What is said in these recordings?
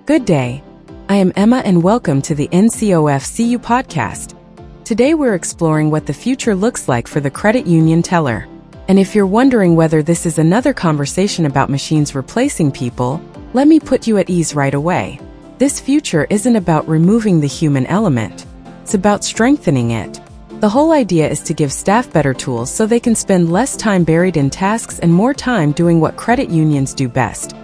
Good day. I am Emma and welcome to the NCOFCU podcast. Today we're exploring what the future looks like for the credit union teller. And if you're wondering whether this is another conversation about machines replacing people, let me put you at ease right away. This future isn't about removing the human element. It's about strengthening it. The whole idea is to give staff better tools so they can spend less time buried in tasks and more time doing what credit unions do best: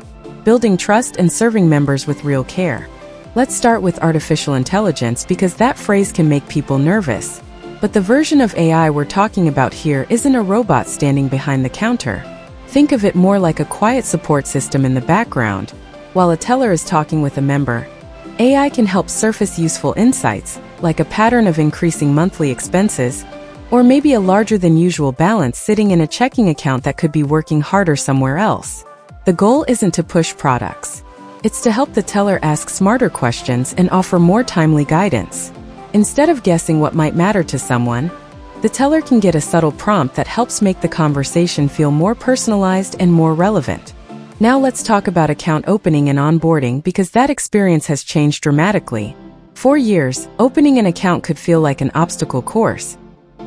building trust and serving members with real care. Let's start with artificial intelligence because that phrase can make people nervous. But the version of AI we're talking about here isn't a robot standing behind the counter. Think of it more like a quiet support system in the background. While a teller is talking with a member, AI can help surface useful insights, like a pattern of increasing monthly expenses, or maybe a larger than usual balance sitting in a checking account that could be working harder somewhere else. The goal isn't to push products. It's to help the teller ask smarter questions and offer more timely guidance. Instead of guessing what might matter to someone, the teller can get a subtle prompt that helps make the conversation feel more personalized and more relevant. Now let's talk about account opening and onboarding because that experience has changed dramatically. For years, opening an account could feel like an obstacle course.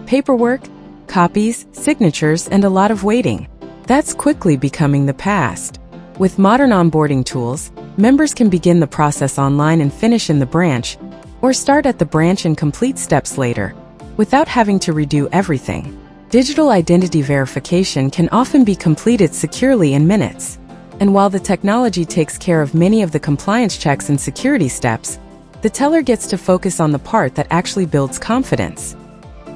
Paperwork, copies, signatures, and a lot of waiting. That's quickly becoming the past. With modern onboarding tools, members can begin the process online and finish in the branch, or start at the branch and complete steps later, without having to redo everything. Digital identity verification can often be completed securely in minutes. And while the technology takes care of many of the compliance checks and security steps, the teller gets to focus on the part that actually builds confidence: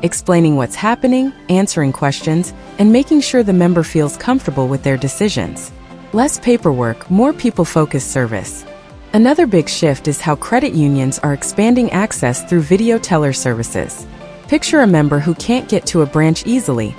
explaining what's happening, answering questions, and making sure the member feels comfortable with their decisions. Less paperwork, more people-focused service. Another big shift is how credit unions are expanding access through video teller services. Picture a member who can't get to a branch easily,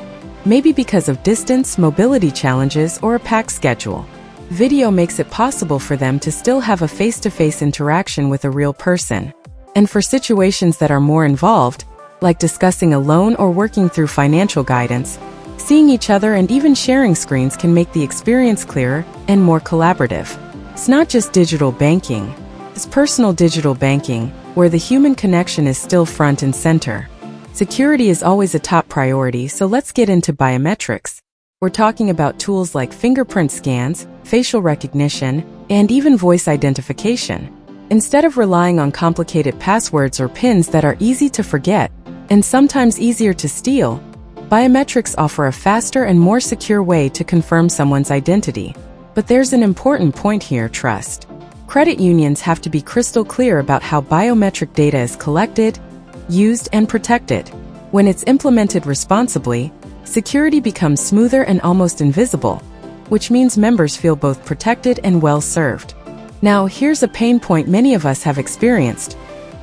maybe because of distance, mobility challenges, or a packed schedule. Video makes it possible for them to still have a face-to-face interaction with a real person. And for situations that are more involved, like discussing a loan or working through financial guidance, seeing each other and even sharing screens can make the experience clearer and more collaborative. It's not just digital banking. It's personal digital banking, where the human connection is still front and center. Security is always a top priority, so let's get into biometrics. We're talking about tools like fingerprint scans, facial recognition, and even voice identification. Instead of relying on complicated passwords or PINs that are easy to forget, and sometimes easier to steal, biometrics offer a faster and more secure way to confirm someone's identity. But there's an important point here: trust. Credit unions have to be crystal clear about how biometric data is collected, used, and protected. When it's implemented responsibly, security becomes smoother and almost invisible, which means members feel both protected and well served. Now, here's a pain point many of us have experienced: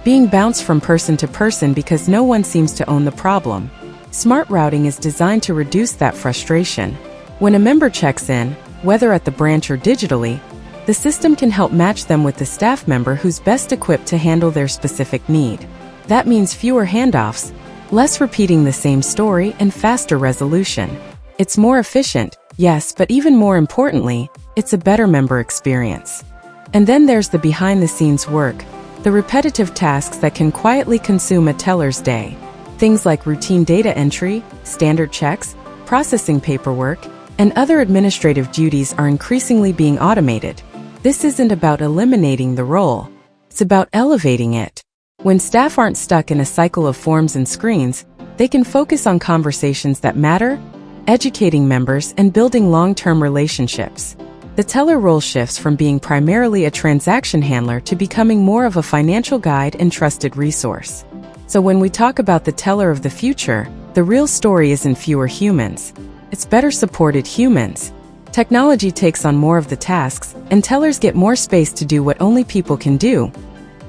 being bounced from person to person because no one seems to own the problem. Smart routing is designed to reduce that frustration. When a member checks in, whether at the branch or digitally, the system can help match them with the staff member who's best equipped to handle their specific need. That means fewer handoffs, less repeating the same story, and faster resolution. It's more efficient, yes, but even more importantly, it's a better member experience. And then there's the behind-the-scenes work, the repetitive tasks that can quietly consume a teller's day. Things like routine data entry, standard checks, processing paperwork, and other administrative duties are increasingly being automated. This isn't about eliminating the role. It's about elevating it. When staff aren't stuck in a cycle of forms and screens, they can focus on conversations that matter, educating members, and building long-term relationships. The teller role shifts from being primarily a transaction handler to becoming more of a financial guide and trusted resource. So when we talk about the teller of the future, the real story isn't fewer humans. It's better supported humans. Technology takes on more of the tasks, and tellers get more space to do what only people can do: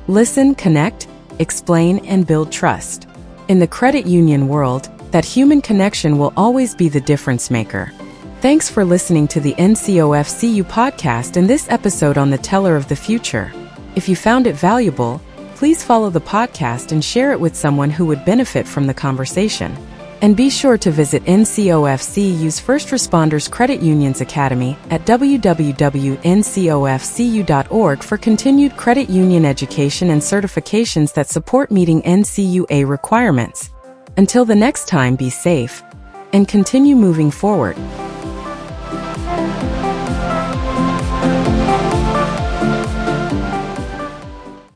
listen, connect, explain, and build trust. In the credit union world, that human connection will always be the difference maker. Thanks for listening to the NCOFCU podcast and this episode on the teller of the future. If you found it valuable, please follow the podcast and share it with someone who would benefit from the conversation. And be sure to visit NCOFCU's First Responders Credit Union's Academy at www.ncofcu.org for continued credit union education and certifications that support meeting NCUA requirements. Until the next time, be safe and continue moving forward.